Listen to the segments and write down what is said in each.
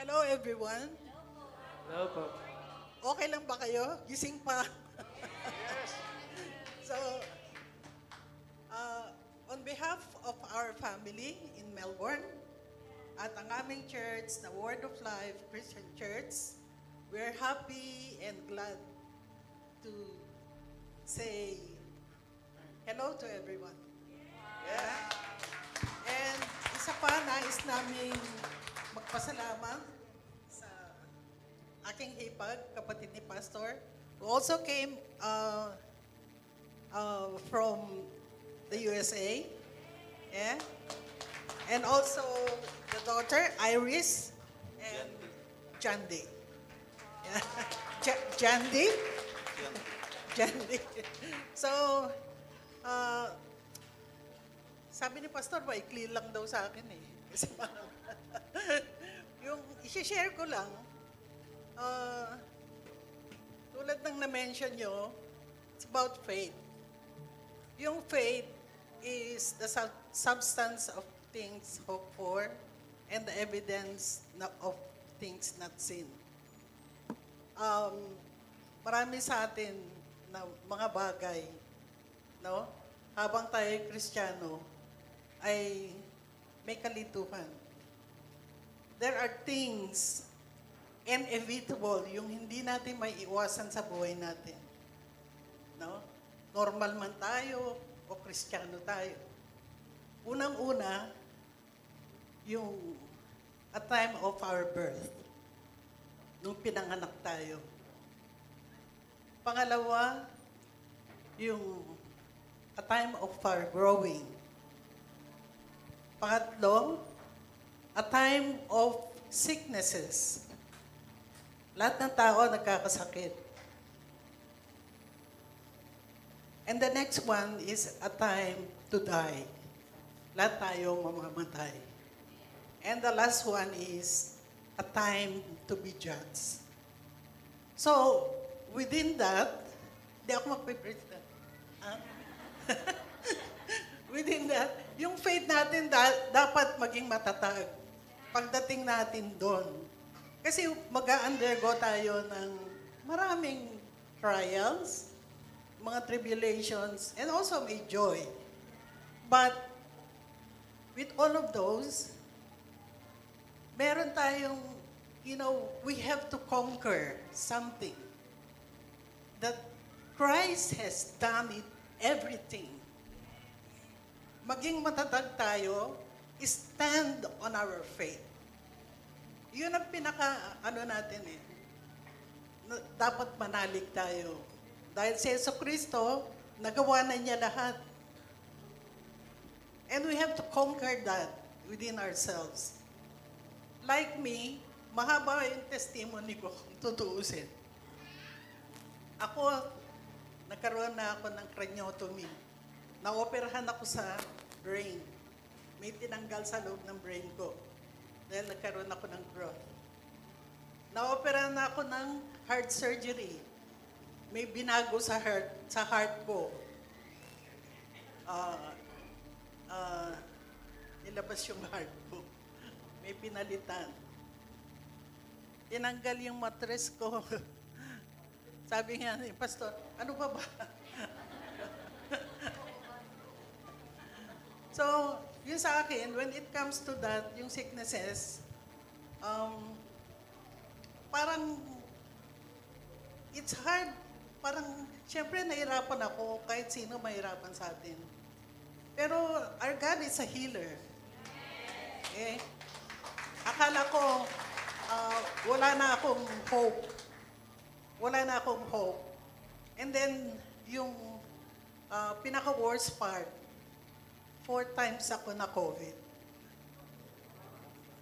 Hello everyone. Hello po. Okay lang ba kayo? Gising pa. So, uh, on behalf of our family in Melbourne at ang aming church, the Word of Life Christian Church, we're happy and glad to say hello to everyone. Yeah. And isa pa, nais naming magpasalamat sa aking hipag, kapatid ni Pastor, who also came from the USA. Yeah. And also the daughter, Iris and Jandy. Yeah. Jandy? Jandy. So, uh, sabi ni Pastor, maikli lang daw sa akin eh. Kasi parang, yung isi-share ko lang, tulad ng na-mention nyo, it's about faith. Yung faith is the substance of things hoped for and the evidence of things not seen. Marami sa atin na mga bagay, no? Habang tayo Kristiyano, ay may kalituhan. There are things inevitable, yung hindi natin may iwasan sa buhay natin. No? Normal man tayo o Kristiyano tayo. Unang-una, yung a time of our birth, nung pinanganak tayo. Pangalawa, yung a time of our growing. Pangatlo, a time of sicknesses. Lahat ng tao nagkakasakit. And the next one is a time to die. Lahat tayo mamamatay. And the last one is a time to be judged. So, within that, di ako magpipreach na. Within that, yung faith natin dapat maging matatag pagdating natin doon. Kasi mag-undergo tayo ng maraming trials, mga tribulations, and also may joy. But with all of those, meron tayong, we have to conquer something. That Christ has done it, everything. Maging matatag tayo, stand on our faith. Yun ang natin eh. Dapat manalig tayo. Dahil si Jesucristo, nagawa na niya lahat. And we have to conquer that within ourselves. Like me, mahaba yung testimony ko kung tutuusin. Ako, nagkaroon na ako ng craniotomy. Naoperahan ako sa brain. May tinanggal sa loob ng brain ko. Dahil nagkaroon ako ng growth. Naoperahan na ako ng heart surgery. May binago sa heart ko. Nilabas yung heart ko. May pinalitan. Tinanggal yung mattress ko. Sabi nga ni Pastor, ano ba ba? So, yun sa akin, when it comes to that, yung sicknesses, parang, it's hard. Parang, syempre, nahirapan ako, kahit sino mahirapan sa atin. Pero, our God is a healer. Okay? Akala ko, wala na akong hope. Wala na akong hope. And then, yung pinaka-worst part, 4 times ako na COVID.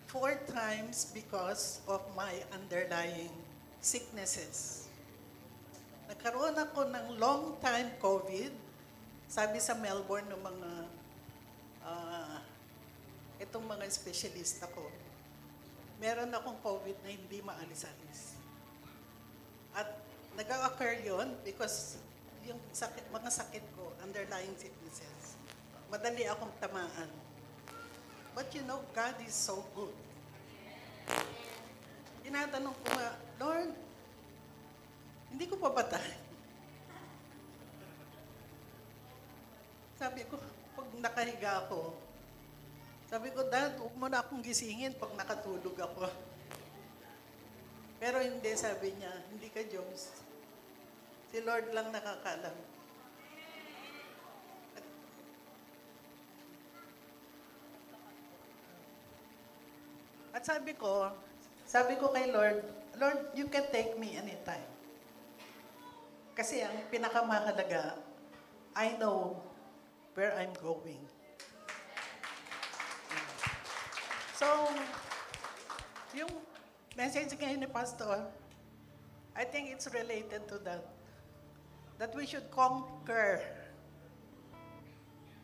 4 times because of my underlying sicknesses. Nagkaroon ako ng long time COVID. Sabi sa Melbourne ng mga, itong mga specialist ako, meron akong COVID na hindi maalis-alis. At nag-occur yun because yung mga sakit ko, underlying sicknesses, madali akong tamaan. But God is so good. tinatanong ko nga, Lord, hindi ko pa patay. Sabi ko, pag nakahiga ako, sabi ko, Dad, huwag mo na akong gisingin pag nakatulog ako. Pero hindi, sabi niya, hindi ka Jones. Si Lord lang nakakalam. At sabi ko kay Lord, Lord, you can take me anytime. Kasi ang pinakamahalaga, I know where I'm going. So, yung message ngayon ni Pastor, I think it's related to that. That we should conquer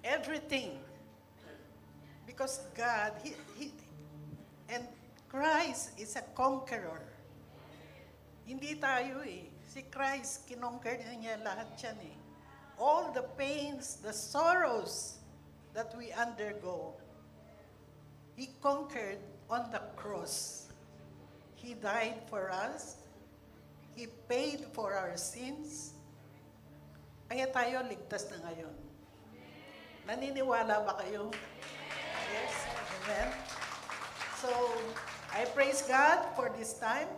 everything. Because God, and Christ is a conqueror. Hindi tayo eh. Si Christ, kinonquer niya lahat yan eh. All the pains, the sorrows that we undergo, He conquered on the cross. He died for us. He paid for our sins. Kaya tayo ligtas na ngayon. Naniniwala ba kayo? Yes. Amen. So, I praise God for this time.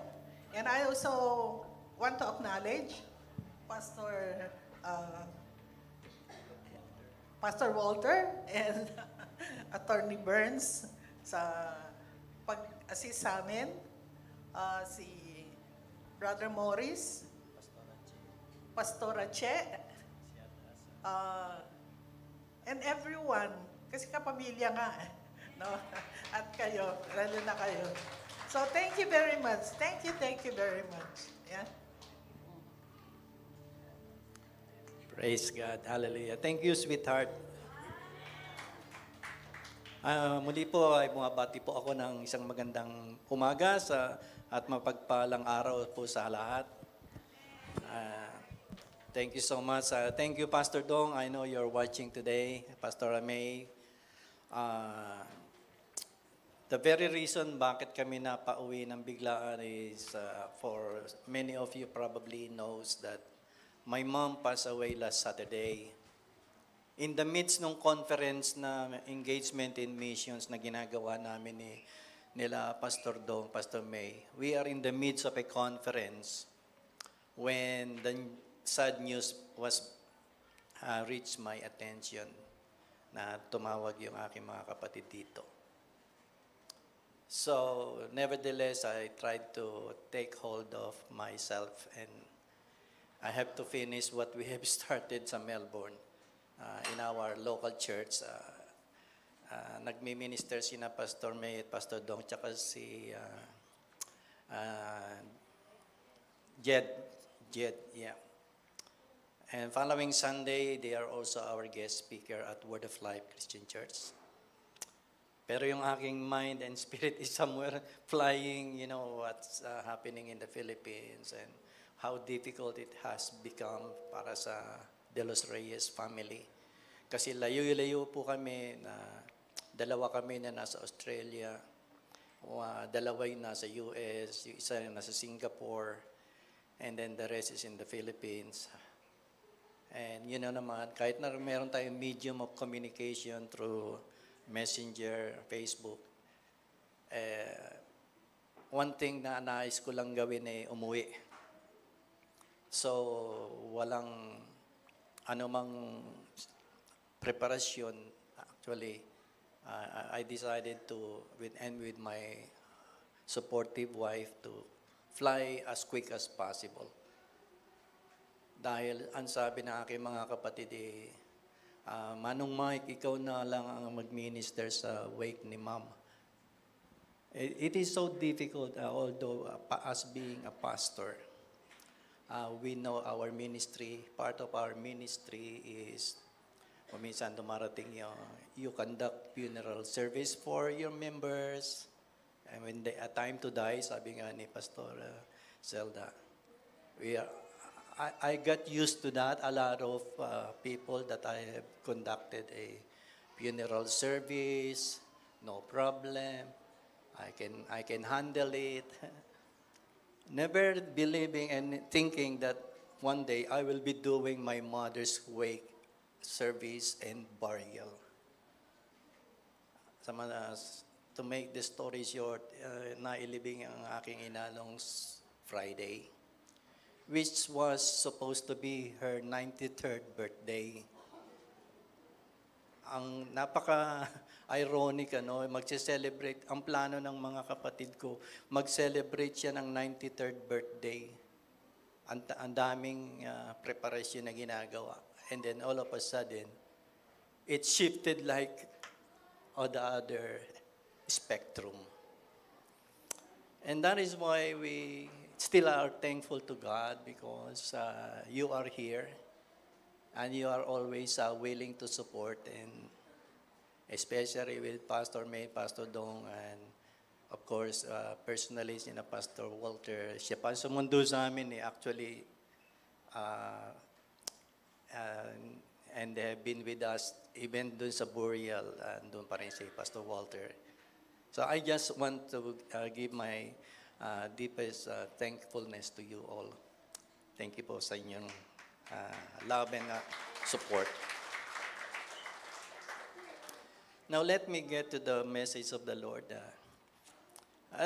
And I also want to acknowledge Pastor Walter and Attorney Burns sa pag-assist sa amin. Si Brother Morris, Pastora Che, and everyone, kasi kapamilya nga, no? At kayo, lalo na kayo. So thank you very much. Thank you very much. Yeah. Praise God. Hallelujah. Thank you, sweetheart. Muli po ay bumabati po ako ng isang magandang umaga at mapagpalang araw po sa lahat. Thank you so much. Thank you, Pastor Dong. I know you're watching today. Pastor May. The very reason bakit kami napauwi ng biglaan is for many of you probably knows that my mom passed away last Saturday. In the midst ng conference na engagement in missions na ginagawa namin nila Pastor Dong, Pastor May, we are in the midst of a conference when the sad news was reached my attention na tumawag yung aking mga kapatid dito. So, nevertheless, I tried to take hold of myself and I have to finish what we have started sa Melbourne. In our local church, nagmi-minister sina Pastor May at Pastor Dong, tsaka si Jed, yeah. And following Sunday, they are also our guest speaker at Word of Life Christian Church. Pero yung aking mind and spirit is somewhere flying, you know, what's happening in the Philippines and how difficult it has become para sa De Los Reyes family. Kasi layo-layo po kami na dalawa kami na nasa Australia, dalawa yung nasa US, yung isa yung nasa Singapore, and then the rest is in the Philippines. And you know naman, kahit na meron tayong medium of communication through Messenger, Facebook, one thing na nais ko lang gawin ay umuwi. So, walang anumang preparasyon. Actually, I decided to, with my supportive wife, to fly as quick as possible. Dahil ang sabi ng aking mga kapatid, Manong Mike, ikaw na lang ang mag-minister sa wake ni Mom. It is so difficult, although as being a pastor, we know our ministry, part of our ministry is, minsan dumarating you conduct funeral service for your members. And when a time to die, sabi nga ni Pastor Zelda, I got used to that. A lot of people that I have conducted a funeral service, no problem. I can handle it. Never believing and thinking that one day I will be doing my mother's wake service and burial. To make the story short, nailibing ang aking ina nung Friday, which was supposed to be her 93rd birthday. Ang napaka-ironic, magse-celebrate, ang plano ng mga kapatid ko, mag-celebrate siya ng 93rd birthday. Ang daming preparation na ginagawa. And then all of a sudden, it shifted like on the other spectrum. And that is why we still are thankful to God because you are here and you are always willing to support, and especially with Pastor May, Pastor Dong, and of course, personally, Pastor Walter. Siya pa sumundo sa amin actually, and they have been with us even dun sa burial, dun pa rin si Pastor Walter. So I just want to give my deepest thankfulness to you all. Thank you po sa inyong love and support. Now let me get to the message of the Lord.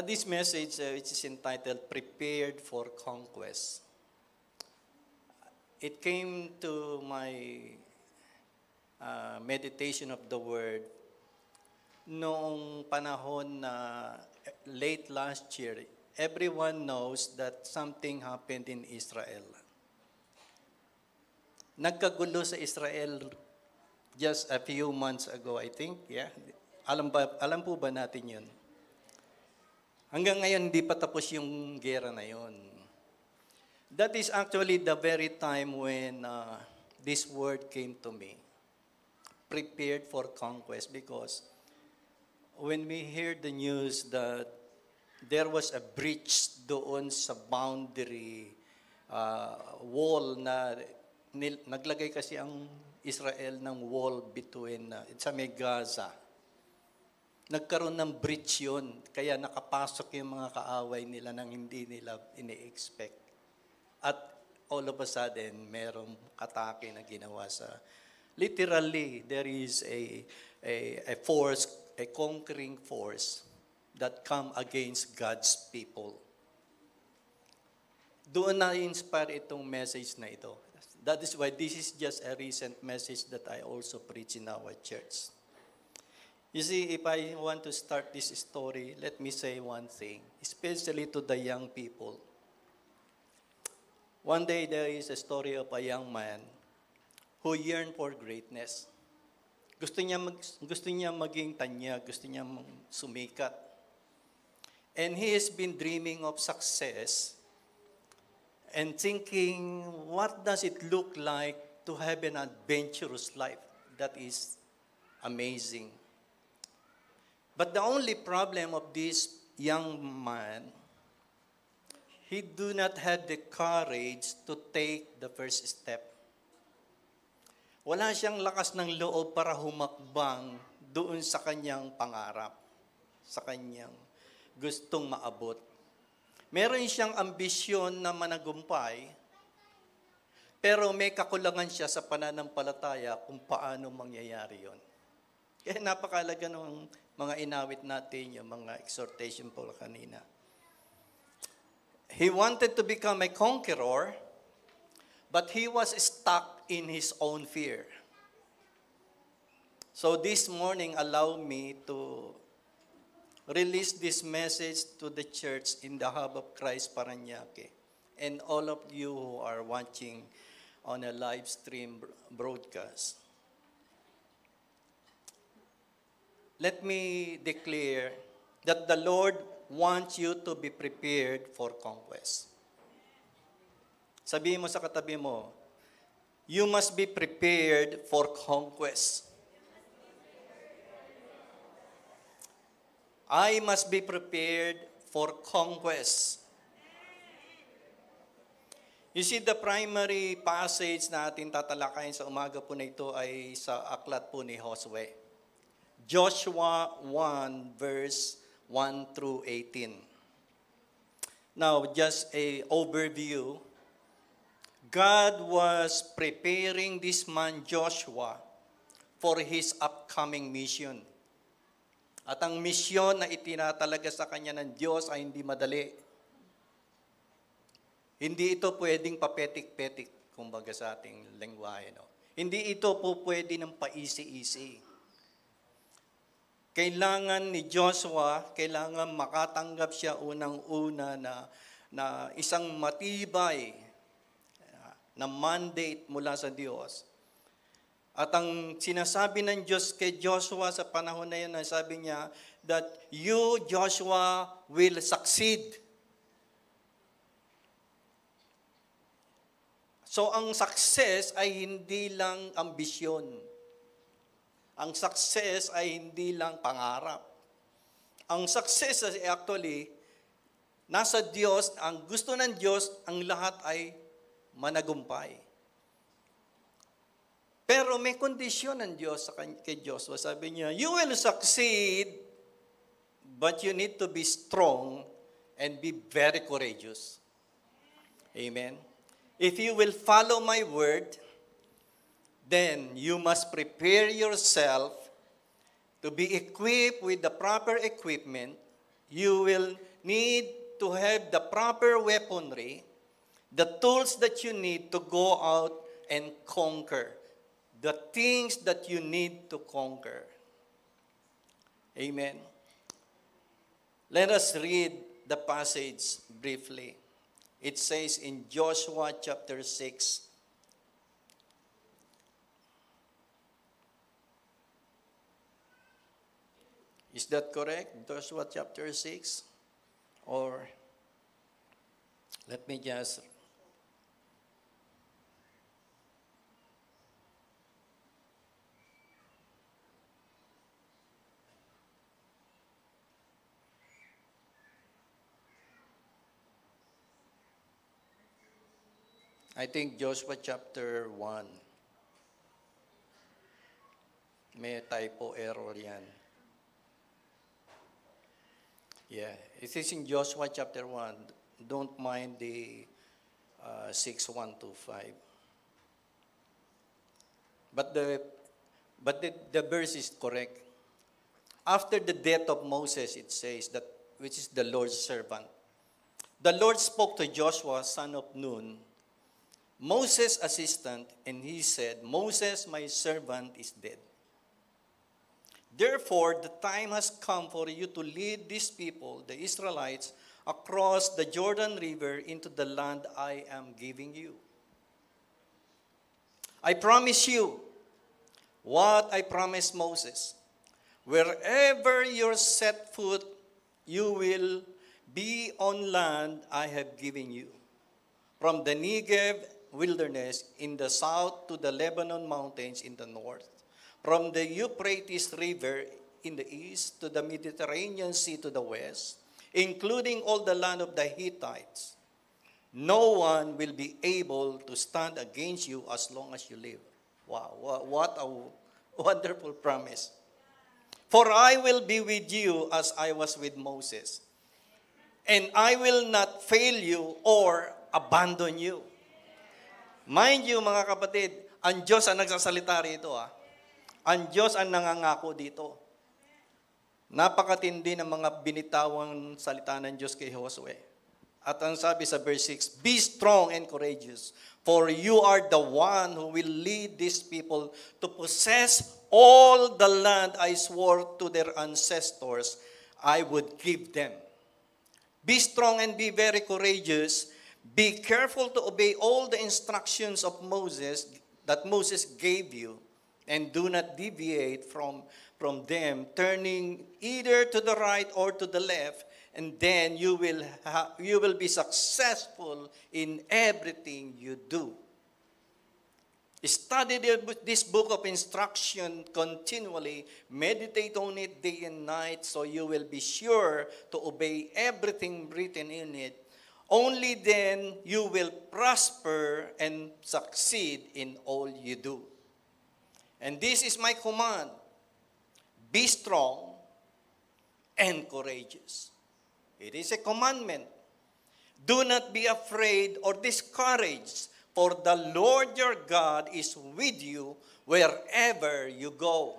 This message, which is entitled, Prepared for Conquest. It came to my meditation of the Word noong panahon na late last year. Everyone knows that something happened in Israel. Nagkagulo sa Israel just a few months ago, I think. Yeah. Alam po ba natin yun? Hanggang ngayon, hindi pa tapos yung gera na yun. That is actually the very time when this word came to me. Prepared for conquest, because when we heard the news that there was a breach doon sa boundary wall na naglagay kasi ang Israel ng wall between sa may Gaza. Nagkaroon ng breach yun, kaya nakapasok yung mga kaaway nila nang hindi nila ini-expect. At all of a sudden, merong atake na ginawa sa... Literally, there is a force, a conquering force that come against God's people. Doon na-inspire itong message na ito. That is why this is just a recent message that I also preach in our church. You see, if I want to start this story, let me say one thing, especially to the young people. One day, there is a story of a young man who yearned for greatness. Gusto niya maging tanyag, gusto niya sumikat. And he has been dreaming of success and thinking, what does it look like to have an adventurous life that is amazing? But the only problem of this young man, he do not have the courage to take the first step. Wala siyang lakas ng loob para humakbang doon sa kanyang pangarap, sa kanyang gustong maabot. Meron siyang ambisyon na managumpay, pero may kakulangan siya sa pananampalataya kung paano mangyayari yon. Kaya napakalaga ng mga inawit natin, yung mga exhortation po kanina. He wanted to become a conqueror, but he was stuck in his own fear. So this morning, allow me to release this message to the church in the Hub of Christ Parañaque and all of you who are watching on a live stream broadcast. Let me declare that the Lord wants you to be prepared for conquest. Sabihin mo sa katabi mo, you must be prepared for conquest. I must be prepared for conquest. You see, the primary passage na ating tatalakayin sa umaga po na ito ay sa aklat po ni Josue. Joshua 1, verse 1 through 18. Now, just a overview. God was preparing this man Joshua for his upcoming mission. At ang misyon na itinatalaga sa kanya ng Diyos ay hindi madali. Hindi ito pwedeng papetik-petik, kumbaga sa ating lengguwahe. No? Hindi ito po pwede ng paisi-isi. Kailangan ni Joshua, kailangan makatanggap siya unang-una na isang matibay na mandate mula sa Diyos. At ang sinasabi ng Diyos kay Joshua sa panahon na yun, sabi niya, that you, Joshua, will succeed. So ang success ay hindi lang ambisyon. Ang success ay hindi lang pangarap. Ang success ay actually, nasa Diyos, ang gusto ng Diyos, ang lahat ay managumpay. Pero may kondisyon ng Diyos kay Joshua. Sabi niya, you will succeed, but you need to be strong and be very courageous. Amen? If you will follow my word, then you must prepare yourself to be equipped with the proper equipment. You will need to have the proper weaponry, the tools that you need to go out and conquer, the things that you need to conquer. Amen. Let us read the passage briefly. It says in Joshua chapter 6, is that correct? Joshua chapter 6? Or, let me just... I think Joshua chapter 1. May typo error yan. Yeah, it is in Joshua chapter 1. Don't mind the 6:1-5. But the verse is correct. After the death of Moses, it says that, which is the Lord's servant, the Lord spoke to Joshua, son of Nun, Moses' assistant, and he said, Moses, my servant, is dead. Therefore, the time has come for you to lead these people, the Israelites, across the Jordan River into the land I am giving you. I promise you what I promised Moses. Wherever you set foot, you will be on land I have given you. From the Negev wilderness in the south to the Lebanon mountains in the north. From the Euphrates River in the east to the Mediterranean Sea to the west, including all the land of the Hittites. No one will be able to stand against you as long as you live. Wow, what a wonderful promise. For I will be with you as I was with Moses, and I will not fail you or abandon you. Mind you, mga kapatid, ang Diyos ang nagsasalita rito. Ang Diyos ang nangangako dito. Napakatindi ng mga binitawang salita ng Diyos kay Josue. At ang sabi sa verse 6, be strong and courageous, for you are the one who will lead these people to possess all the land I swore to their ancestors I would give them. Be strong and be very courageous. Be careful to obey all the instructions of Moses that Moses gave you, and do not deviate from them, turning either to the right or to the left, and then you will be successful in everything you do. Study this book of instruction continually, meditate on it day and night, so you will be sure to obey everything written in it. Only then you will prosper and succeed in all you do. And this is my command. Be strong and courageous. It is a commandment. Do not be afraid or discouraged, for the Lord your God is with you wherever you go.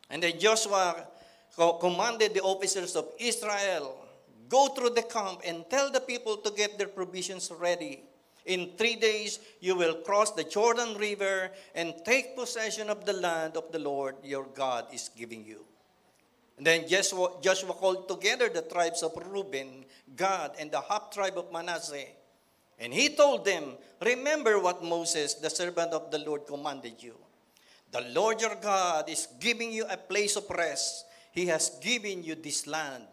And then Joshua commanded the officers of Israel, go through the camp and tell the people to get their provisions ready. In 3 days, you will cross the Jordan River and take possession of the land of the Lord your God is giving you. And then Joshua called together the tribes of Reuben, Gad, and the half-tribe of Manasseh. And he told them, remember what Moses, the servant of the Lord, commanded you. The Lord your God is giving you a place of rest. He has given you this land.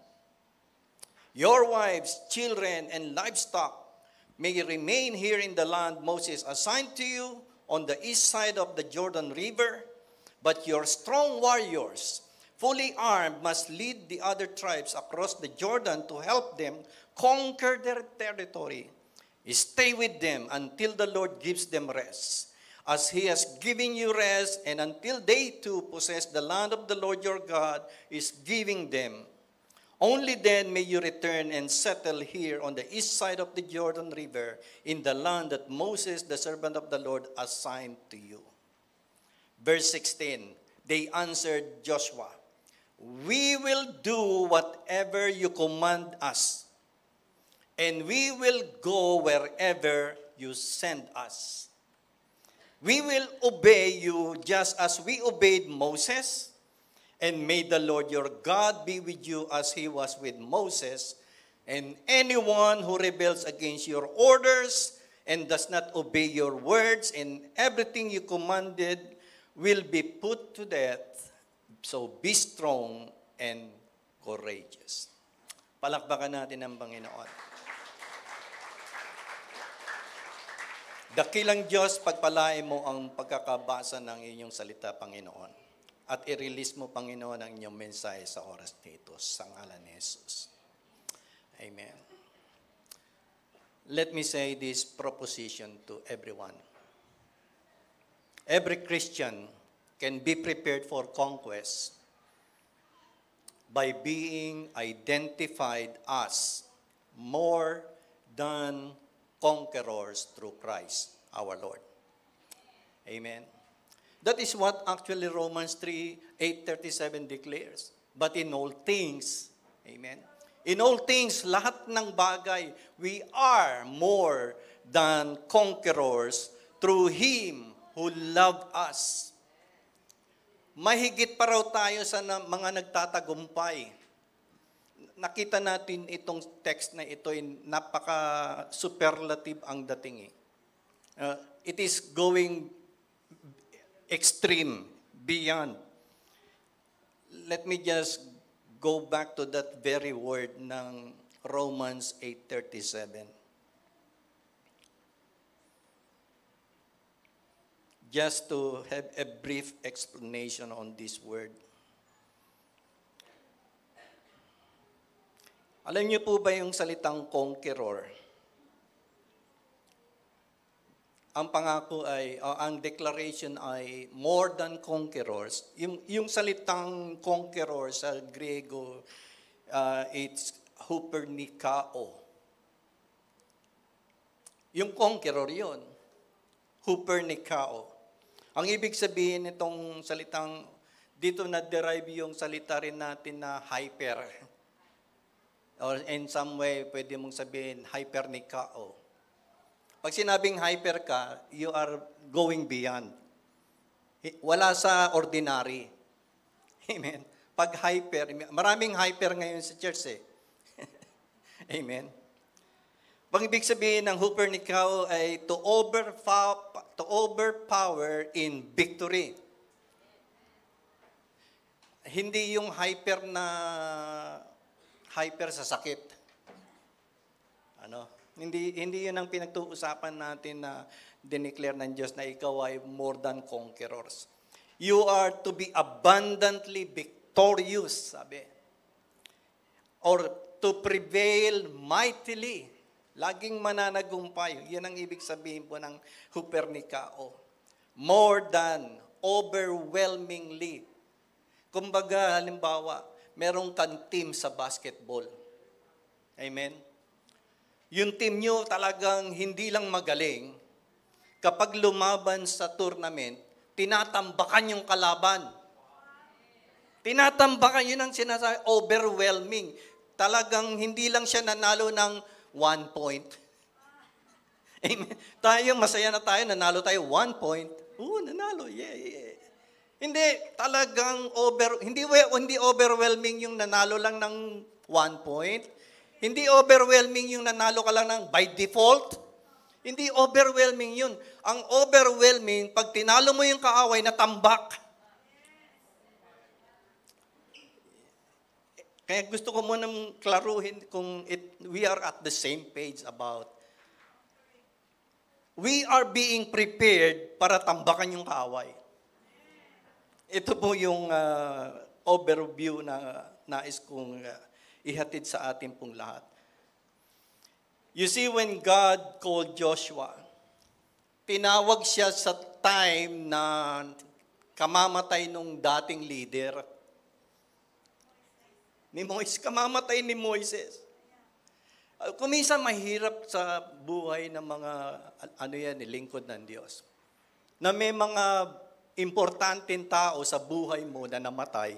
Your wives, children, and livestock may remain here in the land Moses assigned to you on the east side of the Jordan River, but your strong warriors, fully armed, must lead the other tribes across the Jordan to help them conquer their territory. Stay with them until the Lord gives them rest, as he has given you rest, and until they too possess the land of the Lord your God is giving them. Only then may you return and settle here on the east side of the Jordan River in the land that Moses, the servant of the Lord, assigned to you. Verse 16, they answered Joshua, we will do whatever you command us, and we will go wherever you send us. We will obey you just as we obeyed Moses, and may the Lord your God be with you as he was with Moses. And anyone who rebels against your orders and does not obey your words and everything you commanded will be put to death. So be strong and courageous. Palakpakan natin ang Panginoon. Dakilang Diyos, pagpalain mo ang pagkakabasa ng inyong salita, Panginoon. At i-release mo, Panginoon, ang inyong mensahe sa oras nito, sa ngalan ni Jesus. Amen. Let me say this proposition to everyone. Every Christian can be prepared for conquest by being identified as more than conquerors through Christ, our Lord. Amen. That is what actually Romans 3:8-37 declares. But in all things, amen, in all things, lahat ng bagay, we are more than conquerors through Him who loved us. Mahigit pa raw tayo sa mga nagtatagumpay. Nakita natin itong text na ito, napaka-superlative ang dating. It is going extreme, beyond. Let me just go back to that very word ng Romans 8:37. Just to have a brief explanation on this word. Alam niyo po ba yung salitang conqueror? Ang pangako ay, ang declaration ay more than conquerors. Yung salitang conqueror sa Griego, it's hupernikao. Yung conqueror yun, hupernikao. Ang ibig sabihin nitong salitang, dito na-derive yung salita rin natin na hyper. Or in some way, pwede mong sabihin, hypernikao. Pag sinabing hyper ka, you are going beyond. Wala sa ordinary. Amen. Pag hyper, maraming hyper ngayon sa church eh. Amen. Pag ibig sabihin ng hupernikao ay to overpower in victory. Hindi yung hyper na hyper sa sakit. Hindi yun ang pinag-uusapan natin na dineclare ng Diyos na ikaw ay more than conquerors. You are to be abundantly victorious, sabi. Or to prevail mightily. Laging mananagumpay. Yan ang ibig sabihin po ng hupernikao. More than, overwhelmingly. Kumbaga, halimbawa, merong kang team sa basketball. Amen? yung team nyo talagang hindi lang magaling, kapag lumaban sa tournament, tinatambakan yung kalaban. Tinatambakan, yun ang sinasabi, overwhelming. Talagang hindi lang siya nanalo ng 1 point. Amen. Tayo, masaya na tayo, nanalo tayo 1 point. Nanalo, yeah. Hindi, talagang hindi overwhelming yung nanalo lang ng 1 point. Hindi overwhelming yung nanalo ka lang ng by default. Hindi overwhelming yun. Ang overwhelming, pag tinalo mo yung kaaway, natambak. Kaya gusto ko munang klaruhin kung we are at the same page about we are being prepared para tambakan yung kaaway. Ito po yung overview na nais kong ihatid sa atin pong lahat. You see, when God called Joshua, tinawag siya sa time na kamamatay nung dating leader. Kamamatay ni Moises. Kuminsan mahirap sa buhay ng mga, lingkod ng Diyos. Na may mga importanteng tao sa buhay mo na namatay.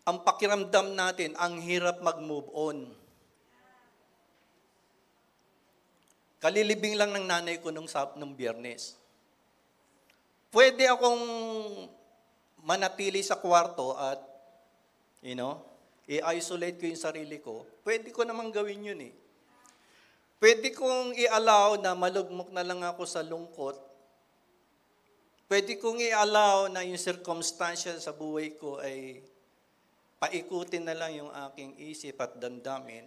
Ang pakiramdam natin, ang hirap mag-move on. Kalilibing lang ng nanay ko nung Biyernes. Pwede akong manatili sa kwarto at, i-isolate ko yung sarili ko. Pwede ko namang gawin yun eh. Pwede kong i-allow na malugmok na lang ako sa lungkot. Pwede kong i-allow na yung circumstances sa buhay ko ay paikutin na lang yung aking isip at damdamin.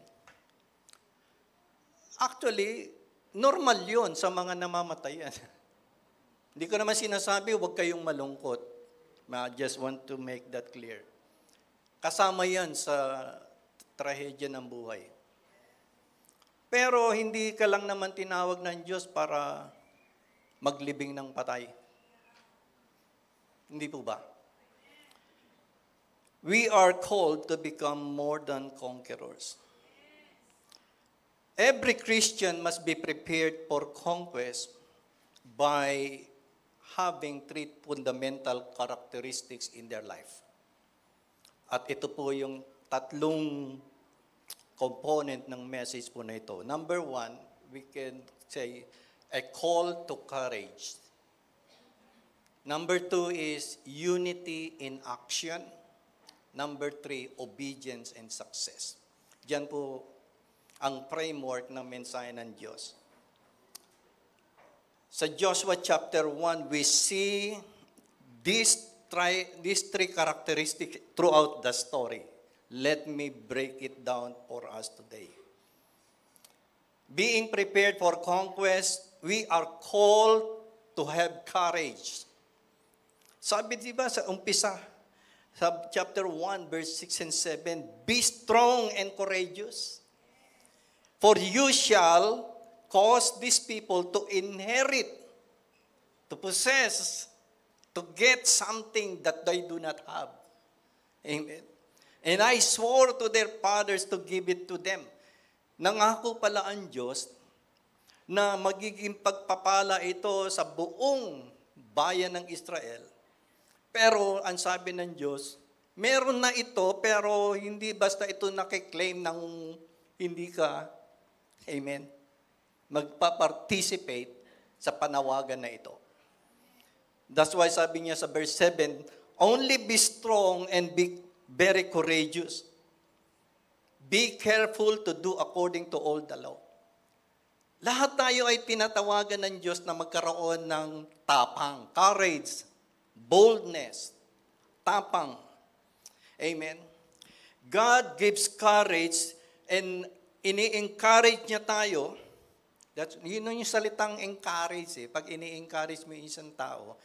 Actually, normal yun sa mga namamatayan. Hindi ko naman sinasabi, huwag kayong malungkot. I just want to make that clear. Kasama yan sa trahedya ng buhay. Pero hindi ka lang naman tinawag ng Diyos para maglibing ng patay. Hindi po ba? We are called to become more than conquerors. Every Christian must be prepared for conquest by having 3 fundamental characteristics in their life. At ito po yung 3 component ng message po na ito. Number 1, we can say, a call to courage. Number 2 is unity in action. Number 3, obedience and success. Diyan po ang framework ng mensahe ng Diyos. Sa Joshua chapter 1, we see these 3 characteristics throughout the story. Let me break it down for us today. Being prepared for conquest, we are called to have courage. Sabi diba sa umpisa, sa chapter 1, verse 6 and 7, be strong and courageous. For you shall cause these people to inherit, to possess, to get something that they do not have. Amen. And I swore to their fathers to give it to them. Nangako pala ang Diyos na magiging pagpapala ito sa buong bayan ng Israel. Pero ang sabi ng Diyos, meron na ito pero hindi basta ito nakiklaim ng hindi ka, amen, magpa-participate sa panawagan na ito. That's why sabi niya sa verse 7, only be strong and be very courageous. Be careful to do according to all the law. Lahat tayo ay tinatawagan ng Diyos na magkaroon ng tapang, courage, boldness, tapang. Amen. God gives courage and ini-encourage niya tayo. Yun yung salitang encourage eh. Pag ini-encourage mo yung isang tao,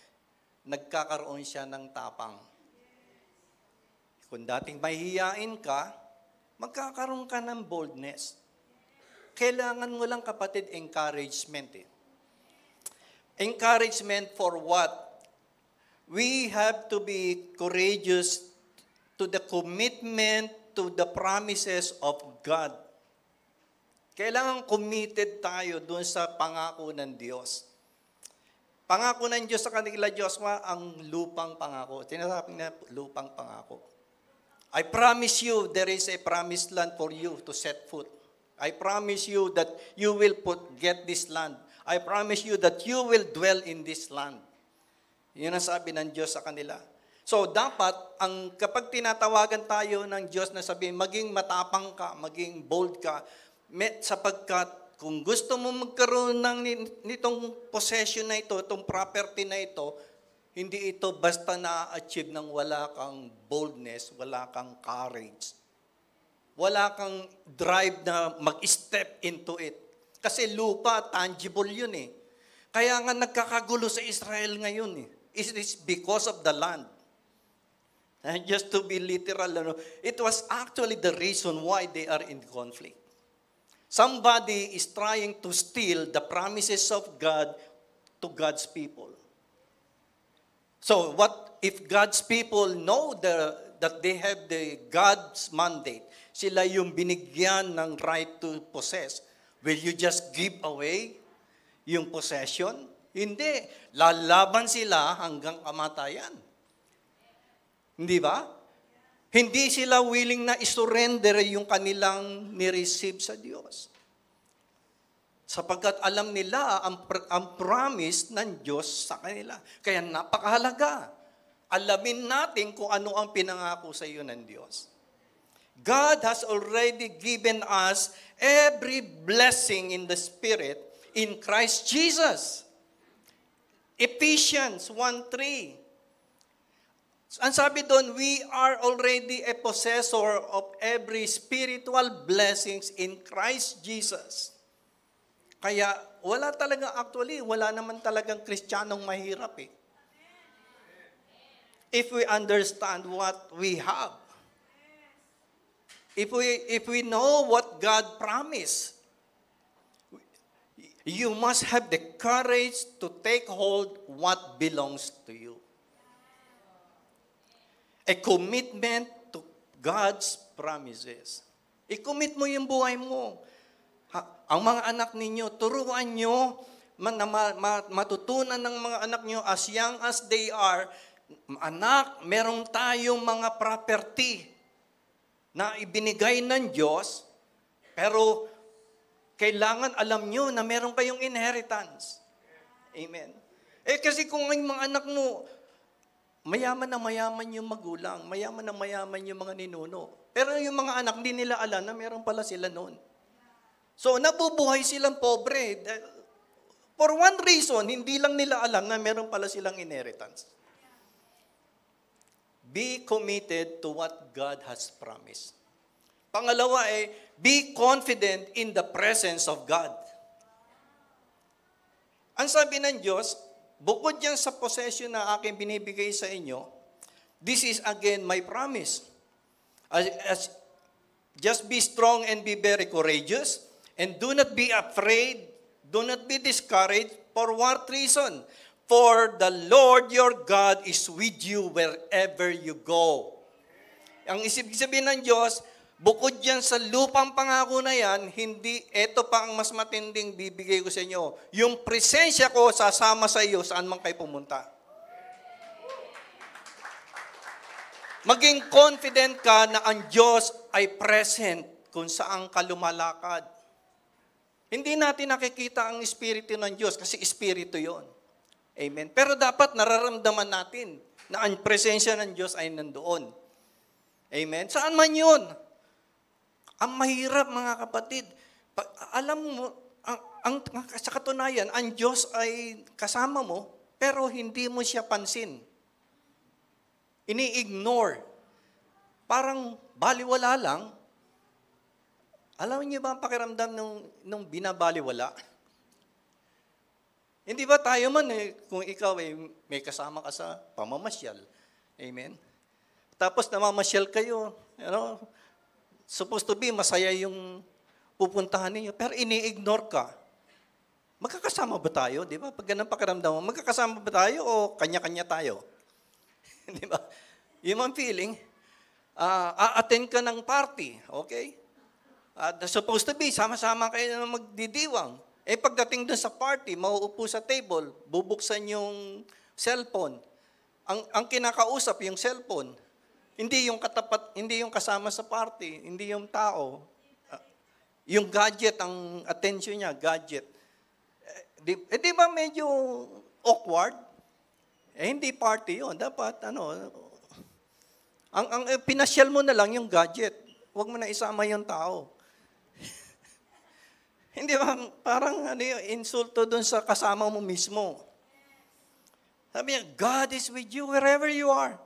nagkakaroon siya ng tapang. Kung dating mahihiyain ka, magkakaroon ka ng boldness. Kailangan mo lang, kapatid, encouragement eh. Encouragement for what? We have to be courageous to the commitment to the promises of God. Kailangan committed tayo doon sa pangako ng Diyos. Pangako ng Diyos sa kanila, Joshua, ang lupang pangako. Tinasabi na lupang pangako. I promise you, there is a promised land for you to set foot. I promise you that you will get this land. I promise you that you will dwell in this land. Yun ang sabi ng Diyos sa kanila. So, dapat, kapag tinatawagan tayo ng Diyos na sabihin, maging matapang ka, maging bold ka, sapagkat kung gusto mo magkaroon nitong possession na ito, itong property na ito, hindi ito basta na-achieve ng wala kang boldness, wala kang courage. Wala kang drive na mag-step into it. Kasi lupa, tangible yun eh. Kaya nga nagkakagulo sa Israel ngayon eh. It is because of the land. And just to be literal, it was actually the reason why they are in conflict. Somebody is trying to steal the promises of God to God's people. So what if God's people know that they have the God's mandate? Sila yung binigyan ng right to possess. Will you just give away yung possession? Hindi. Lalaban sila hanggang kamatayan. Hindi ba? Hindi sila willing na isurrender yung kanilang ni-receive sa Diyos. Sapagkat alam nila ang promise ng Diyos sa kanila. Kaya napakahalaga. Alamin natin kung ano ang pinangako sa iyo ng Diyos. God has already given us every blessing in the Spirit in Christ Jesus. Ephesians 1:3. Ang sabi doon, we are already a possessor of every spiritual blessings in Christ Jesus. Kaya wala naman talagang Kristiyanong mahirap eh. If we understand what we have. If we know what God promised, you must have the courage to take hold what belongs to you. A commitment to God's promises. I-commit mo yung buhay mo. Ang mga anak ninyo, turuan nyo, matutunan ng mga anak nyo as young as they are, anak, meron tayong mga property na ibinigay ng Diyos, pero kailangan alam nyo na meron kayong inheritance. Amen. Kasi kung ang mga anak mo, mayaman na mayaman yung magulang, mayaman na mayaman yung mga ninuno. Pero yung mga anak, hindi nila alam na meron pala sila noon. So, nabubuhay silang pobre. For one reason, hindi lang nila alam na meron pala silang inheritance. Be committed to what God has promised. Pangalawa be confident in the presence of God. Ang sabi ng Diyos, bukod yan sa possession na aking binibigay sa inyo, this is again my promise. Just be strong and be very courageous, and do not be afraid, do not be discouraged. For what reason? For the Lord your God is with you wherever you go. Ang isip sabihin ng Diyos, bukod yan sa lupang pangako na yan, hindi, ito pa ang mas matinding bibigay ko sa inyo. Yung presensya ko sasama sa iyo saan man kayo pumunta. Maging confident ka na ang Diyos ay present kung saan ka lumalakad. Hindi natin nakikita ang Espiritu ng Diyos kasi Espiritu yon. Amen. Pero dapat nararamdaman natin na ang presensya ng Diyos ay nandoon. Amen. Saan man yun? Ang mahirap, mga kapatid, alam mo, sa katunayan, ang Diyos ay kasama mo, pero hindi mo siya pansin. Ini-ignore. Parang baliwala lang. Alam niyo ba ang pakiramdam nung binabaliwala? Hindi ba tayo man kung ikaw may kasama ka sa pamamasyal. Amen? Tapos namamasyal kayo, supposed to be masaya yung pupuntahan ninyo, pero ini-ignore ka. Magkakasama ba tayo? Di ba? Pag ganun pakiramdam mo, magkakasama ba tayo o kanya-kanya tayo? Di ba? Yung ang feeling, a-attend ka ng party, okay? Supposed to be, sama-sama kayo na magdidiwang. Pagdating doon sa party, mauupo sa table, bubuksan yung cellphone. Ang kinakausap yung cellphone. Hindi yung katapat, hindi yung kasama sa party, hindi yung tao. Yung gadget, ang attention niya, gadget. Di ba medyo awkward? Hindi party yun. Dapat, ang pinasyal mo na lang yung gadget. Huwag mo na isama yung tao. Hindi ba, parang insulto dun sa kasama mo mismo. Sabi niya, God is with you wherever you are.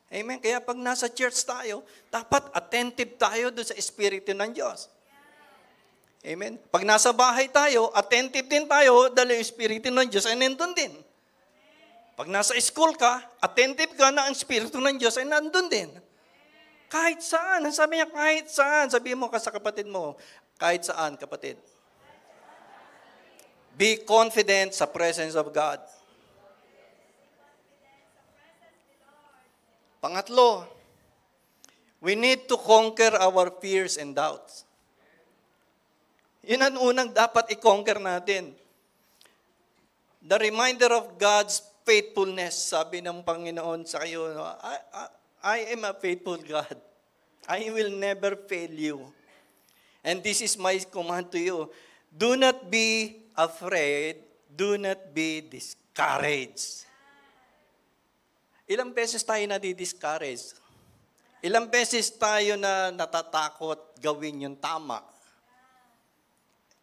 Amen. Kaya pag nasa church tayo, dapat attentive tayo dun sa Espiritu ng Diyos. Amen. Pag nasa bahay tayo, attentive din tayo dahil yung Espiritu ng Diyos ay nandun din. Pag nasa school ka, attentive ka na ang Espiritu ng Diyos ay nandun din. Kahit saan. Sabi niya, kahit saan. Sabihin mo ka sa kapatid mo, kahit saan, kapatid. Be confident sa presence of God. Pangatlo, we need to conquer our fears and doubts. Yun ang unang dapat i-conquer natin. The reminder of God's faithfulness, sabi ng Panginoon sa iyo, I am a faithful God. I will never fail you. And this is my command to you. Do not be afraid. Do not be discouraged. Ilang beses tayo nadi-discourage? Ilang beses tayo na natatakot gawin yung tama?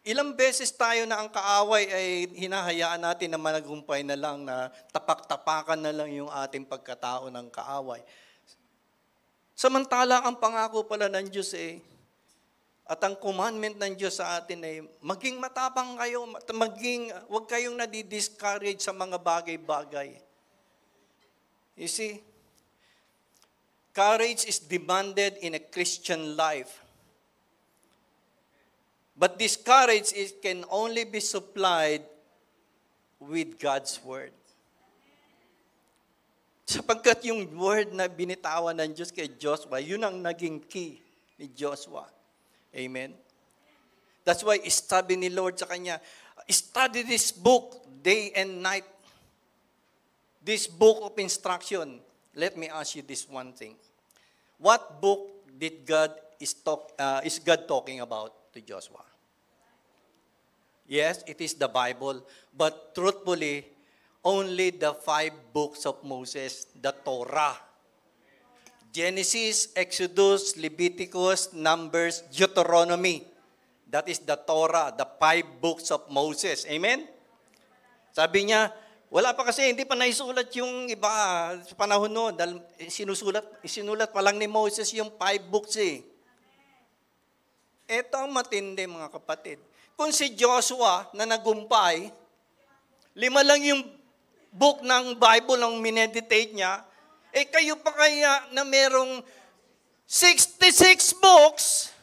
Ilang beses tayo na ang kaaway ay hinahayaan natin na managumpay na lang, na tapak-tapakan na lang yung ating pagkatao ng kaaway. Samantala, ang pangako pala ng Diyos at ang commandment ng Diyos sa atin ay maging matapang kayo, huwag kayong nadi-discourage sa mga bagay-bagay. You see, courage is demanded in a Christian life. But this courage can only be supplied with God's Word. Sapagkat yung Word na binitawan ng Diyos kay Joshua, yun ang naging key ni Joshua. Amen? That's why sabi ni Lord sa kanya, study this book day and night. This book of instruction. Let me ask you this one thing. What book did is God talking about to Joshua? Yes, it is the Bible, but truthfully, only the 5 books of Moses, the Torah. Genesis, Exodus, Leviticus, Numbers, Deuteronomy. That is the Torah, the 5 books of Moses. Amen? Sabi niya, wala pa kasi, hindi pa naisulat yung iba sa panahon noon. Dahil isinulat pa lang ni Moses yung 5 books Ito ang matindi, mga kapatid. Kung si Joshua na nagumpay, 5 lang yung book ng Bible ang mineditate niya, kayo pa kaya na merong 66 books?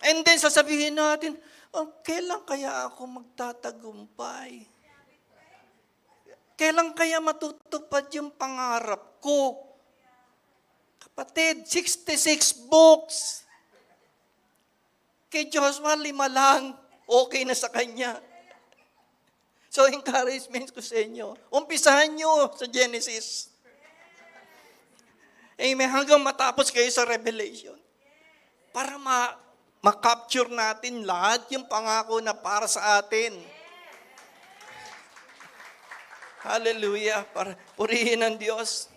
And then sasabihin natin, kailan kaya ako magtatagumpay? Kailan kaya matutupad yung pangarap ko? Kapatid, 66 books. Kay Joshua, 5 lang. Okay na sa kanya. So, encouragement ko sa inyo. Umpisahan nyo sa Genesis. Amen. Hanggang matapos kayo sa Revelation. Para ma-capture natin lahat yung pangako na para sa atin. Hallelujah. Para purihin ang Diyos.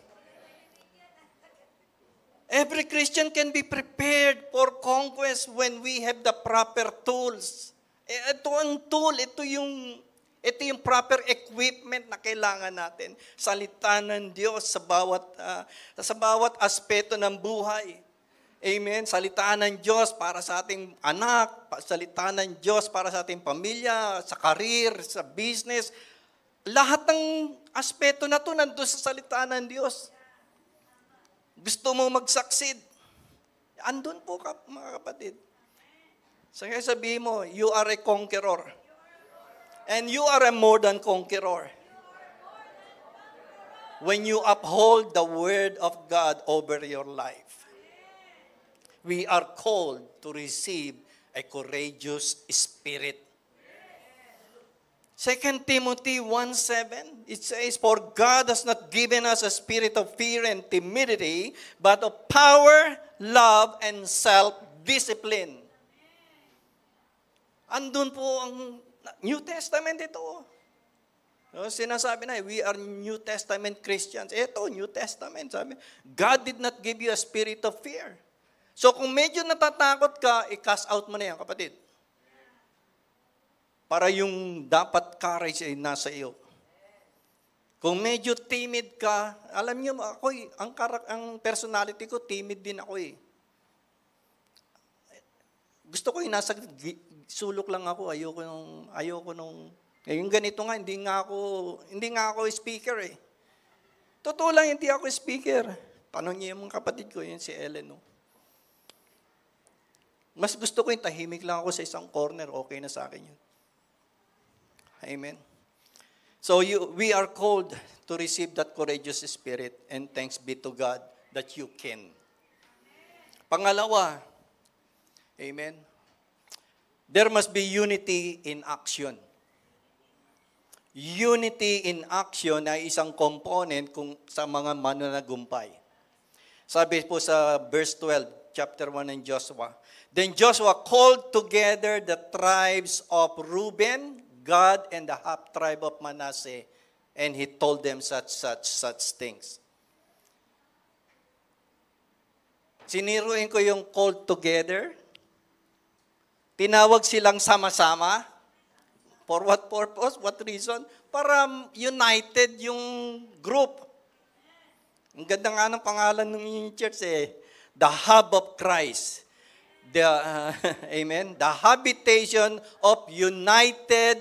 Every Christian can be prepared for conquest when we have the proper tools. Ito ang tool, ito yung proper equipment na kailangan natin. Salita ng Diyos sa bawat aspeto ng buhay. Amen. Salita ng Diyos para sa ating anak, salita ng Diyos para sa ating pamilya, sa career, sa business. Lahat ng aspeto na ito nandun sa salita ng Diyos. Gusto mo mag-succeed? Andun po mga kapatid. So kaya sabihin mo, you are a conqueror. And you are a more than conqueror. When you uphold the word of God over your life. we are called to receive a courageous spirit. 2 Timothy 1:7, it says, "For God has not given us a spirit of fear and timidity, but of power, love, and self-discipline." Andun po ang New Testament ito. Sinasabi na, we are New Testament Christians. Ito, New Testament. Sabi, God did not give you a spirit of fear. So kung medyo natatakot ka, i-cast out mo na yan, kapatid. Para yung dapat courage ay nasa iyo. Kung medyo timid ka, alam niyo, ako, ang personality ko, timid din ako eh. Gusto ko yung nasa sulok lang ako, ayoko nung yung ganito nga, hindi nga ako speaker eh. Totoo lang, hindi ako speaker. Tanong niyo yung kapatid ko, yun si Ellen. No? Mas gusto ko yung tahimik lang ako sa isang corner, okay na sa akin yun. Amen. So we are called to receive that courageous spirit, and thanks be to God that you can. Pangalawa, amen, there must be unity in action. Unity in action ay isang component kung sa mga mananagumpay. Sabi po sa verse 12, chapter 1 in Joshua, "Then Joshua called together the tribes of Reuben, Gad, and the half tribe of Manasseh, and he told them such things." Siniruin ko yung called together. Tinawag silang sama-sama. For what purpose? What reason? Para united yung group. Ang ganda nga ng pangalan ng church eh. The Hub of Christ. Amen? The habitation of united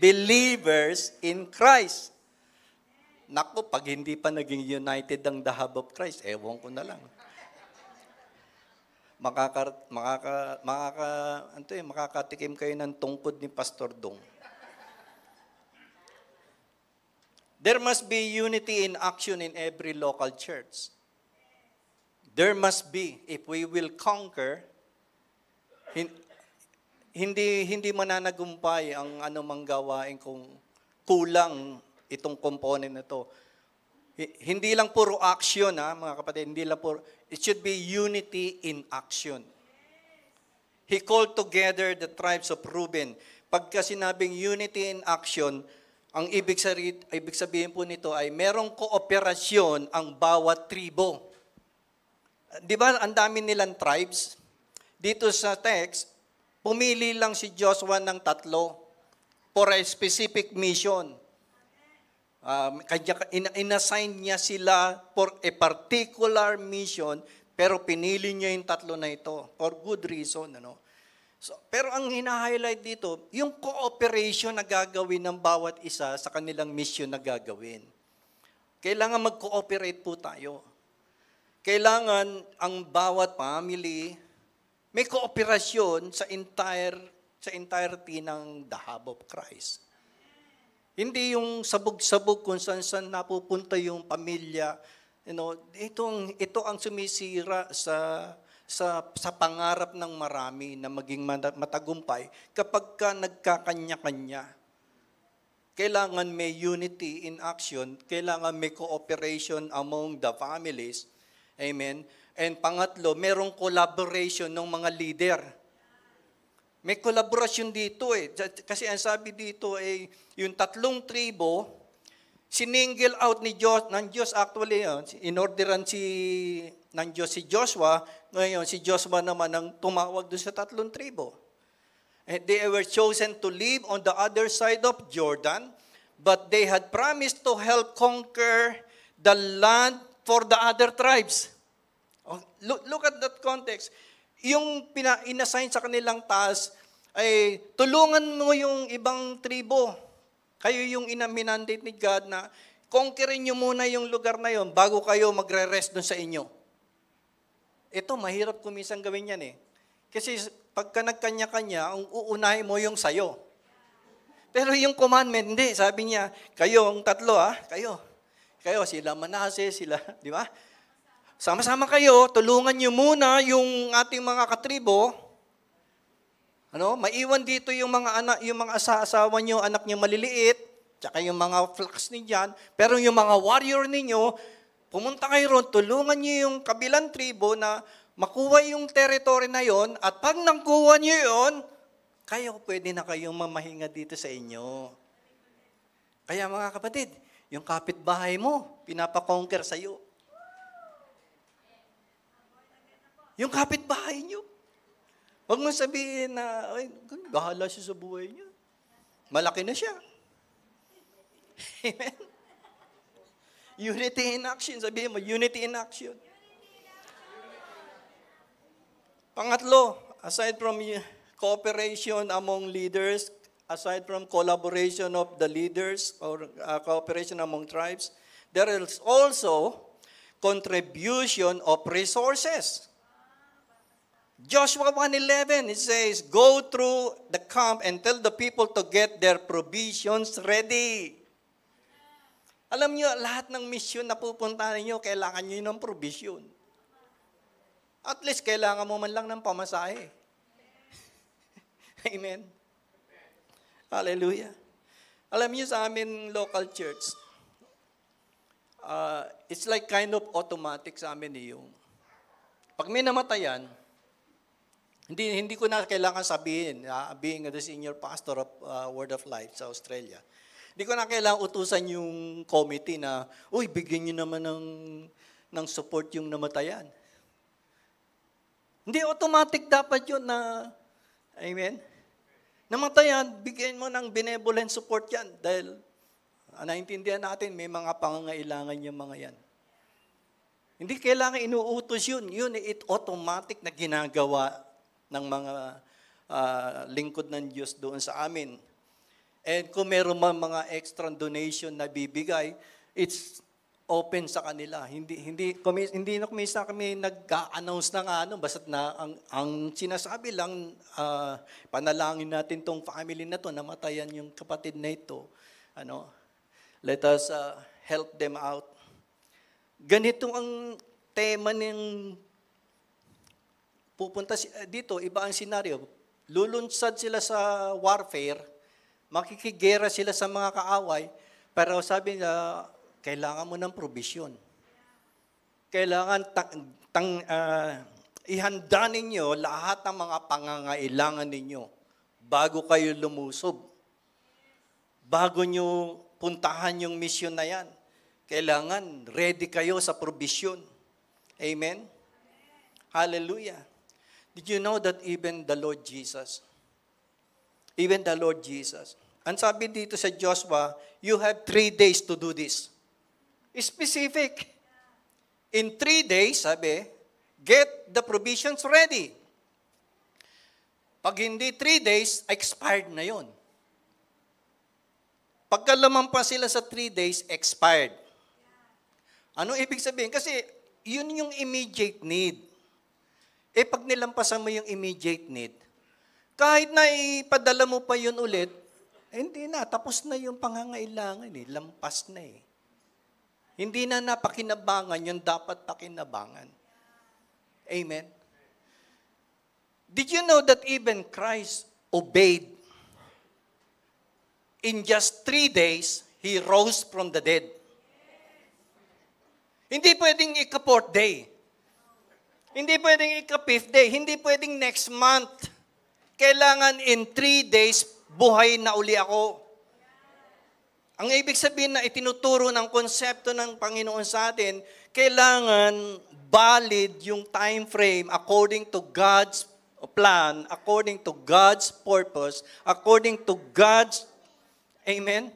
believers in Christ. Naku, pag hindi pa naging united ang the Hub of Christ, ewan ko na lang. Makakatikim kayo ng tungkod ni Pastor Dong. There must be unity in action in every local church. There must be, if we will conquer, hindi mananagumpay ang anumang gawain kung kulang itong component na to. Hindi lang puro action, mga kapatid, hindi lang puro, it should be unity in action. He called together the tribes of Reuben. Pagka sinabing unity in action, ang ibig sabihin po nito ay merong kooperasyon ang bawat tribo. Di ba, ang dami nilang tribes? Dito sa text, pumili lang si Joshua ng 3 for a specific mission. Inassign niya sila for a particular mission, pero pinili niya yung 3 na ito for good reason. So, pero ang hina-highlight dito, yung cooperation na gagawin ng bawat isa sa kanilang mission na gagawin. Kailangan mag-cooperate po tayo. Kailangan ang bawat family may kooperasyon sa entirety ng the Hub of Christ. Hindi yung sabog-sabog kung saan napupunta yung pamilya. Ito ang sumisira sa pangarap ng marami na maging matagumpay kapag ka nagkakanya-kanya. Kailangan may unity in action, kailangan may cooperation among the families. Amen. And pangatlo, merong collaboration ng mga leader. May collaboration dito eh. Kasi ang sabi dito ay yung 3 tribo, sininggle out ng Diyos actually, inorderan ng Diyos si Joshua, ngayon si Joshua naman ang tumawag doon sa 3 tribo. And they were chosen to live on the other side of Jordan, but they had promised to help conquer the land for the other tribes. Look at that context. Yung inassign sa kanilang task ay tulungan mo yung ibang tribo. Kayo yung minandate ni God na conquerin nyo muna yung lugar na yon bago kayo magre-rest dun sa inyo. Ito, mahirap kumisang gawin yan eh. Kasi pagka nagkanya-kanya, ang uunahin mo yung sayo. Pero yung commandment, hindi. Sabi niya, kayo ang 3 kayo. Kayo, sila Manasseh, sila, di ba? Sama-sama kayo, tulungan nyo muna yung ating mga katribo. Maiwan dito yung mga anak, yung mga asawa nyo, anak nyo maliliit, tsaka yung mga flocks ninyan. Pero yung mga warrior ninyo, pumunta kayo ron, tulungan nyo yung kabilang tribo na makuha yung territory na yon. At pag nakuha nyo yon, kayo pwede na kayong mamahinga dito sa inyo. Kaya mga kapatid, yung kapitbahay mo, pinapakonquer sa'yo. Yung kapitbahay nyo. Huwag mo sabihin na, ay, bahala siya sa buhay niya. Malaki na siya. Amen? Unity in action. Sabihin mo, unity in action. Pangatlo, aside from cooperation among leaders, aside from collaboration of the leaders or cooperation among tribes, there is also contribution of resources. Joshua 1:11, it says, go through the camp and tell the people to get their provisions ready. Alam niyo, lahat ng mission na pupuntahan niyo, kailangan niyo ng provision. At least, kailangan mo man lang ng pamasahe. Amen. Hallelujah. Alam niyo sa amin local church, it's like kind of automatic sa amin yung pag may namatayan, hindi ko na kailangan sabihin, being the senior pastor of Word of Life sa Australia, hindi ko na kailangan utusan yung committee na, uy, bigyan nyo naman ng support yung namatayan. Hindi automatic dapat yun na, amen? Namatayan, bigyan mo ng benevolent support yan dahil naintindihan natin may mga pangangailangan yung mga yan. Hindi kailangan inuutos yun. Yun, it automatic na ginagawa ng mga lingkod ng Diyos doon sa amin. And kung meron mga extra donation na bibigay, it's open sa kanila. Hindi na kumisa kami nag-announce ng basta't na ang sinasabi lang, panalangin natin tong family na to, namatayan yung kapatid na ito. Let us help them out. Ganito ang tema ng pupunta dito, iba ang senaryo. Lulunsad sila sa warfare, makikigera sila sa mga kaaway, pero sabi niya, kailangan mo ng provision. Kailangan ihanda ninyo lahat ng mga pangangailangan ninyo bago kayo lumusob. Bago nyo puntahan yung mission na yan. Kailangan ready kayo sa provision. Amen? Hallelujah. Did you know that even the Lord Jesus, ang sabi dito sa Joshua, you have 3 days to do this. Specific. In 3 days, sabi, get the provisions ready. Pag hindi 3 days, expired na yon. Pagka lumampas sila sa 3 days, expired. Ano ibig sabihin? Kasi yun yung immediate need. Pag nilampasan mo yung immediate need, kahit na ipadala mo pa yun ulit, hindi na, tapos na yung pangangailangan, lampas na . Hindi na napakinabangan yung dapat pakinabangan. Amen? Did you know that even Christ obeyed? In just 3 days, He rose from the dead. Hindi pwedeng ika-4th day. Hindi pwedeng ika-5th day. Hindi pwedeng next month. Kailangan in 3 days, buhay na uli ako. Ang ibig sabihin na itinuturo ng konsepto ng Panginoon sa atin, kailangan valid yung time frame according to God's plan, according to God's purpose, according to God's, amen?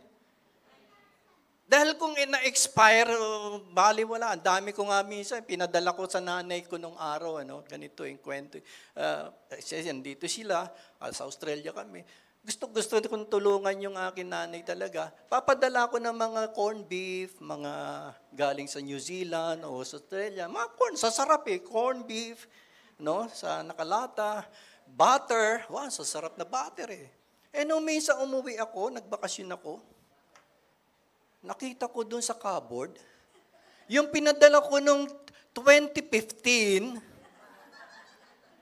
Dahil kung na-expire, bali wala. Ang dami ko nga minsan, pinadala ko sa nanay ko nung araw, ganito yung kwento. Dito sila, sa Australia kami. Gusto kong tulungan yung akin nanay talaga. Papadala ko ng mga corned beef, mga galing sa New Zealand o sa Australia. Mga corn, sasarap corned beef, sa nakalata. Butter, sasarap na butter nung minsan umuwi ako, nagbakasyon ako, nakita ko dun sa cupboard, yung pinadala ko nung 2015,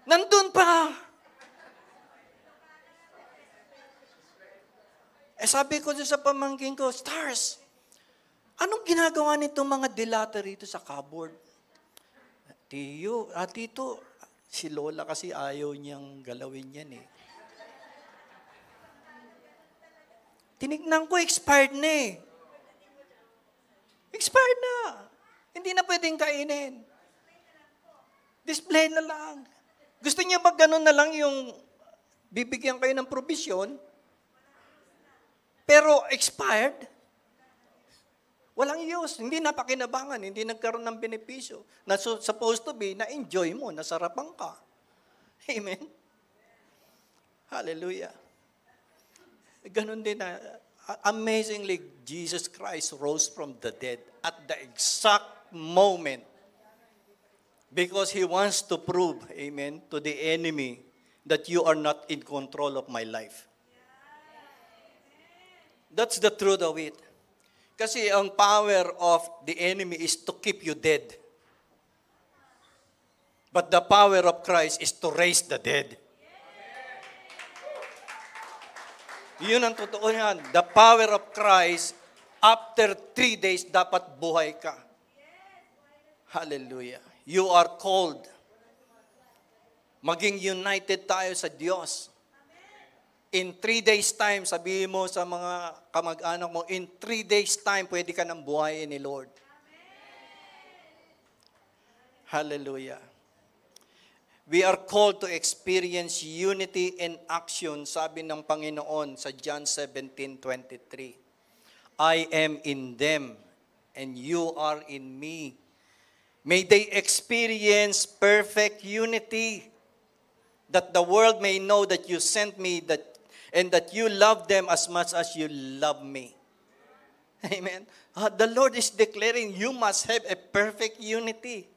nandun pa. Sabi ko sa pamangkin ko, Stars, anong ginagawa nitong mga dilata rito sa cupboard? Tito, si Lola kasi ayaw niyang galawin yan eh. Tinignan ko, expired na eh. Expired na. Hindi na pwedeng kainin. Display na lang. Gusto niya ba ganun na lang yung bibigyan kayo ng provision? Pero expired? Walang use. Hindi napakinabangan. Hindi nagkaroon ng benepisyo. Na supposed to be, na-enjoy mo, nasarapan ka. Amen? Hallelujah. Ganun din na, amazingly, Jesus Christ rose from the dead at the exact moment because He wants to prove, amen, to the enemy that you are not in control of my life. That's the truth of it. Kasi ang power of the enemy is to keep you dead. But the power of Christ is to raise the dead. Yun ang totoo yan. The power of Christ, after 3 days, dapat buhay ka. Hallelujah. You are called. Maging united tayo sa Diyos. In 3 days time, sabihin mo sa mga kamag-anak mo, in 3 days time, pwede ka nang buhayin ni Lord. Hallelujah. We are called to experience unity in action, sabi ng Panginoon sa John 17:23. I am in them, and you are in me. May they experience perfect unity, that the world may know that you sent me, and that you love them as much as you love me. Amen. The Lord is declaring you must have a perfect unity.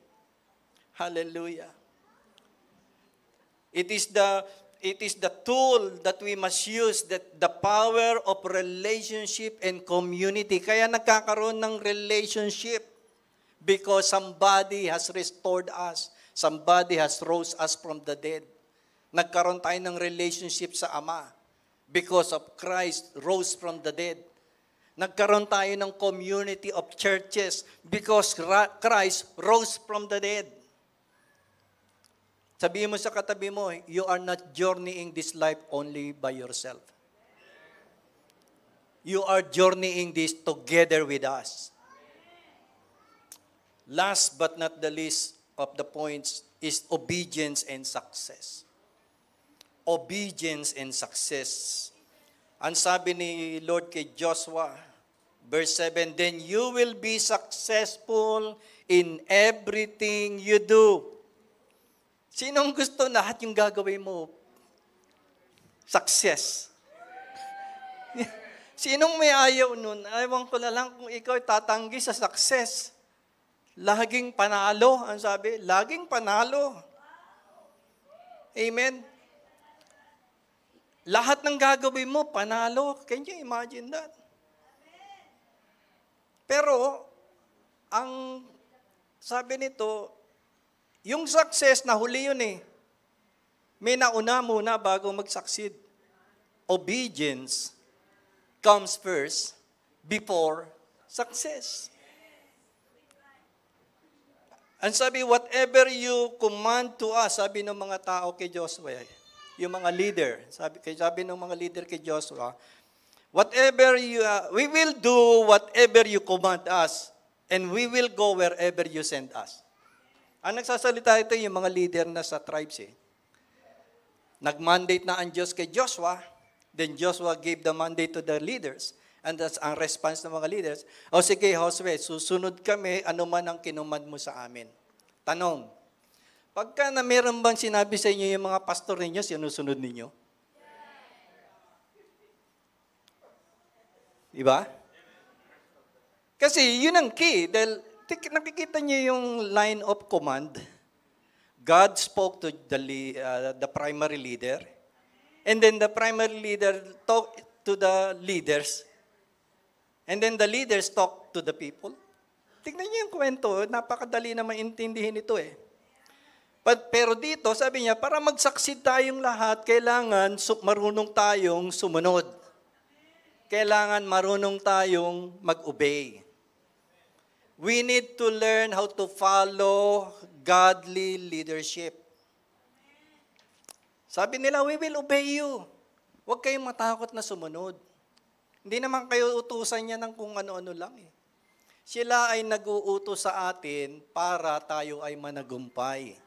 Hallelujah. It is the tool that we must use, that the power of relationship and community. Kaya nagkakaroon ng relationship because somebody has restored us. Somebody has rose us from the dead. Nagkaroon tayo ng relationship sa Ama because of Christ rose from the dead. Nagkaroon tayo ng community of churches because Christ rose from the dead. Sabihin mo sa katabi mo, you are not journeying this life only by yourself. You are journeying this together with us. Last but not the least of the points is obedience and success. Obedience and success. Ang sabi ni Lord kay Joshua, verse 7, then you will be successful in everything you do. Sinong gusto lahat yung gagawin mo? Success. Sinong may ayaw nun? Ayaw ko na lang kung ikaw tatanggi sa success. Laging panalo, ang sabi. Laging panalo. Amen? Lahat ng gagawin mo, panalo. Can you imagine that? Pero, ang sabi nito, yung success, nahuli yun eh. May nauna muna bago mag-succeed. Obedience comes first before success. And sabi, whatever you command to us, sabi ng mga tao kay Joshua, yung mga leader, sabi ng mga leader kay Joshua, whatever we will do whatever you command us, and we will go wherever you send us. Ang nagsasalita ito yung mga leader na sa tribes eh. Nag-mandate na ang Diyos kay Joshua, then Joshua gave the mandate to the leaders. And that's ang response ng mga leaders. O sige, Josue, susunod kami, ano man ang kinumand mo sa amin. Tanong, pagka na meron bang sinabi sa inyo yung mga pastor ninyo, sinusunod ninyo? Diba? Kasi yun ang key. Dahil nakikita niyo yung line of command. God spoke to the primary leader. And then the primary leader talked to the leaders. And then the leaders talk to the people. Tignan niyo yung kwento, napakadali na maintindihin ito eh. Pero dito, sabi niya, para mag-succeed tayong lahat, kailangan marunong tayong sumunod. Kailangan marunong tayong mag-obey. We need to learn how to follow godly leadership. Sabi nila, we will obey you. Huwag kayong matakot na sumunod. Hindi naman kayo utusan niya ng kung ano-ano lang eh. Sila ay nag-uutos sa atin para tayo ay managumpay.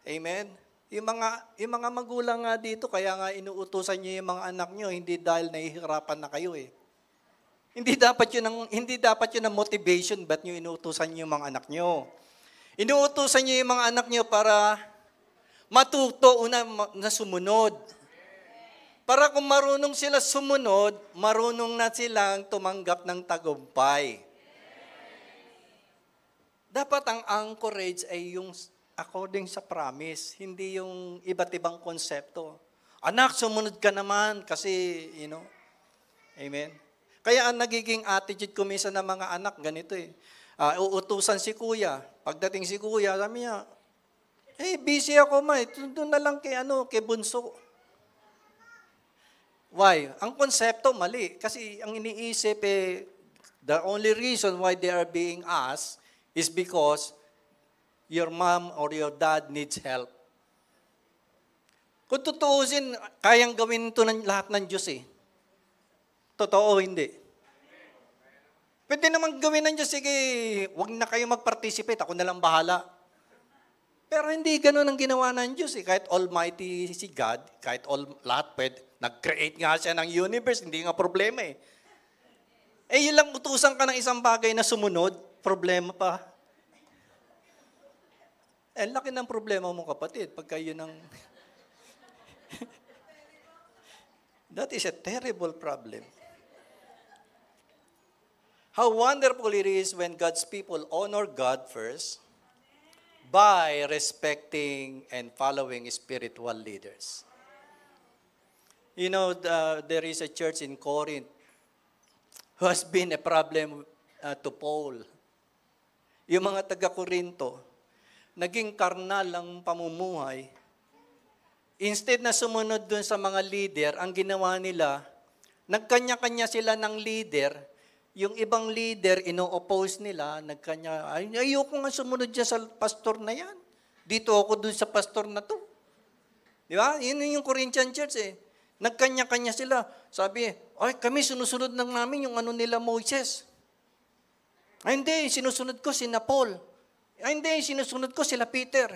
Amen? Yung mga magulang nga dito, kaya nga inuutusan niyo yung mga anak niyo, hindi dahil nahihirapan na kayo eh. Hindi dapat yun ang motivation, ba't niyo inuutusan niyo yung mga anak niyo? Inuutusan niyo yung mga anak niyo para matuto na sumunod. Para kung marunong sila sumunod, marunong na silang tumanggap ng tagumpay. Dapat ang anchorage ay yung according sa promise, hindi yung iba't ibang konsepto. Anak, sumunod ka naman kasi, amen? Kaya ang nagiging attitude ko minsan ng mga anak, ganito eh. Uutusan si kuya. Pagdating si kuya, sabi niya, busy ako doon na lang kay bunso. Why? Ang konsepto mali. Kasi ang iniisip the only reason why they are being asked is because your mom or your dad needs help. Kung tutuusin, kayang gawin ito ng lahat ng Diyos eh. Totoo o hindi? Pwede naman gawin ng Diyos, sige, huwag na kayo mag-participate, ako na lang bahala. Pero hindi ganun ang ginawa ng Diyos eh. Kahit almighty si God, kahit lahat pwede, nag-create nga siya ng universe, hindi nga problema eh. Yun lang utusan ka ng isang bagay na sumunod, problema pa. Laki ng problema mo kapatid, pagka yun ang... That is a terrible problem. How wonderful it is when God's people honor God first by respecting and following spiritual leaders. There is a church in Corinth who has been a problem to Paul. Yung mga taga-Corinto, naging karnal ang pamumuhay. Instead na sumunod dun sa mga leader, ang ginawa nila, nagkanya-kanya sila ng leader. Yung ibang leader, ino-oppose nila, ayoko nga sumunod dyan sa pastor na yan. Dito ako dun sa pastor na to. Di ba? Yun yung Corinthian church eh. Nagkanya-kanya sila. Sabi, kami sinusunod lang namin yung nila Moises. Hindi, sinusunod ko si Paul. Hindi, sinusunod ko sila Peter.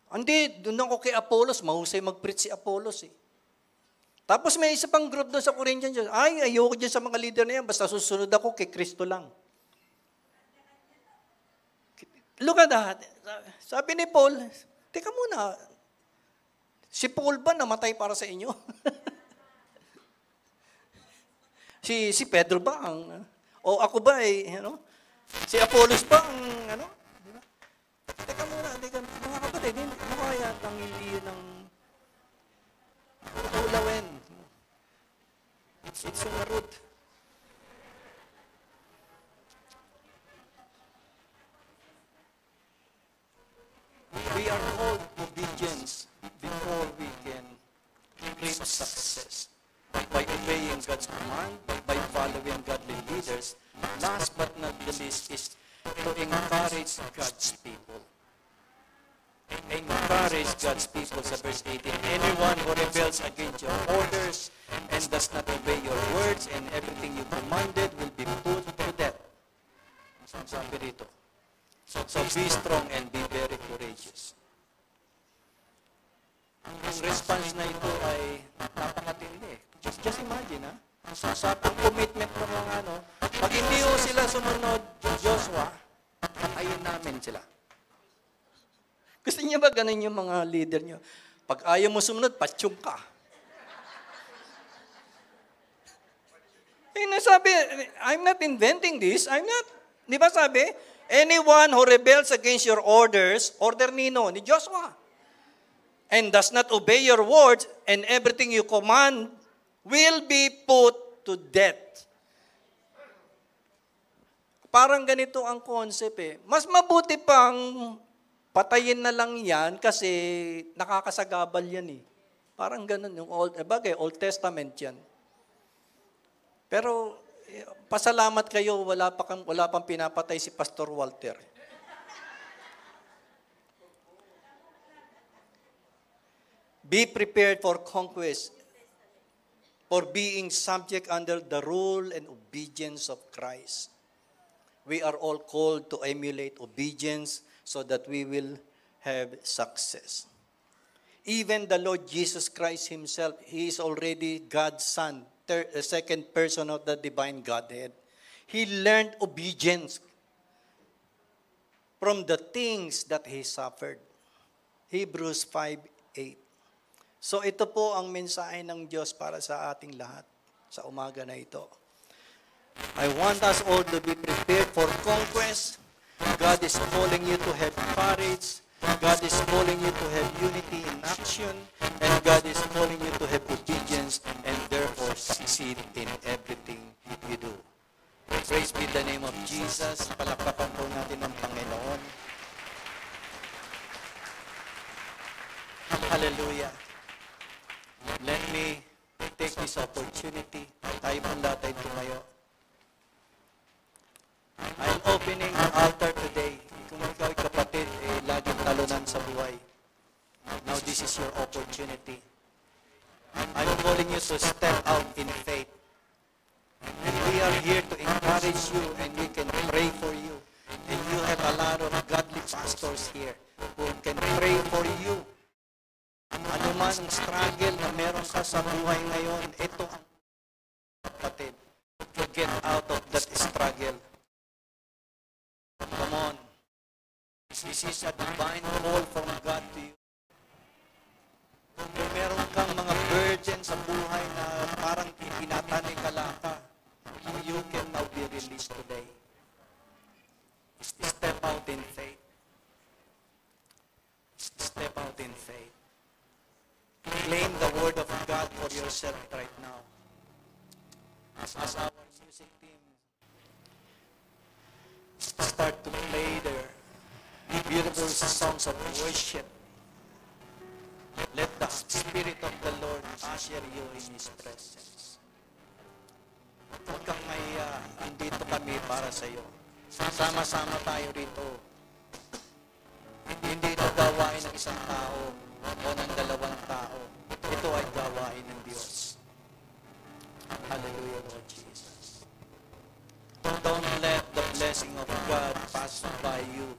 Hindi, doon ako kay Apollos. Mahusay mag-preach si Apollos eh. Tapos may isa pang group doon sa Corinthian Church. Ayoko dyan sa mga leader na yan. Basta susunod ako kay Kristo lang. Look at that. Sabi ni Paul, teka muna, si Paul ba namatay para sa inyo? si Pedro ba o ako ba si Apollos ba ang Teka muna, mga kapatid, mukha yatang hindi yun ang ulawin. It's sumarot. We are called obedience before we can reach success. By obeying God's command, by following godly leaders, last but not the least is to encourage God's people. Encourage God's people sa verse 18. Anyone who rebels against your orders and does not obey your words and everything you commanded will be put to death. Sabi rito. So be strong and be very courageous. Ang response na ito ay napakatindi. Just imagine, sa commitment ng mga pag hindi ho sila sumunod, Joshua, patayin namin sila. Gusto niyo ba ganun yung mga leader niyo? Pag ayaw mo sumunod, patsyong ka. Sabi, I'm not inventing this. Di ba sabi? Anyone who rebels against your orders, order ni Joshua, and does not obey your words, and everything you command will be put to death. Parang ganito ang concept eh. Mas mabuti pang patayin na lang yan kasi nakakasagabal yan eh. Parang ganun yung Old Testament yan. Pero pasalamat kayo, wala pang pinapatay si Pastor Walter. Be prepared for conquest, for being subject under the rule and obedience of Christ. We are all called to emulate obedience so that we will have success. Even the Lord Jesus Christ himself, he is already God's Son, second person of the divine Godhead. He learned obedience from the things that he suffered. Hebrews 5:8. So ito po ang mensahe ng Diyos para sa ating lahat sa umaga na ito. I want us all to be prepared for conquest. God is calling you to have courage. God is calling you to have unity in action. And God is calling you to have obedience and therefore succeed in everything you do. Praise be the name of Jesus. Palakpakan po natin ang Panginoon. Hallelujah. Let me take this opportunity. Tayo pong lahat ay tumayo. I'm opening the altar today. Kung ikaw ay kapatid, laging talunan sa buhay. Now this is your opportunity. I'm calling you to step out in faith. And we are here to encourage you and we can pray for you. And you have a lot of godly pastors here who can pray for you. Ano man ang struggle na meron ka sa buhay ngayon, ito ang kapatid to get out of that struggle. Come on. This is a divine call from God to you. Kung meron kang mga burden sa buhay na parang itinatani ka laka, you can now be released today. Step out in faith. Step out in faith. Claim the word of God for yourself right now. As our music team start to play their beautiful songs of worship, let the Spirit of the Lord usher you in His presence. Huwag kang mahiya, andito kami para sa iyo. Sama-sama tayo rito. Hindi ito gawain ng isang tao o ng dalawang tao. Ito ay gawain ng Diyos. Hallelujah, Lord Jesus. Don't let the blessing of God pass by you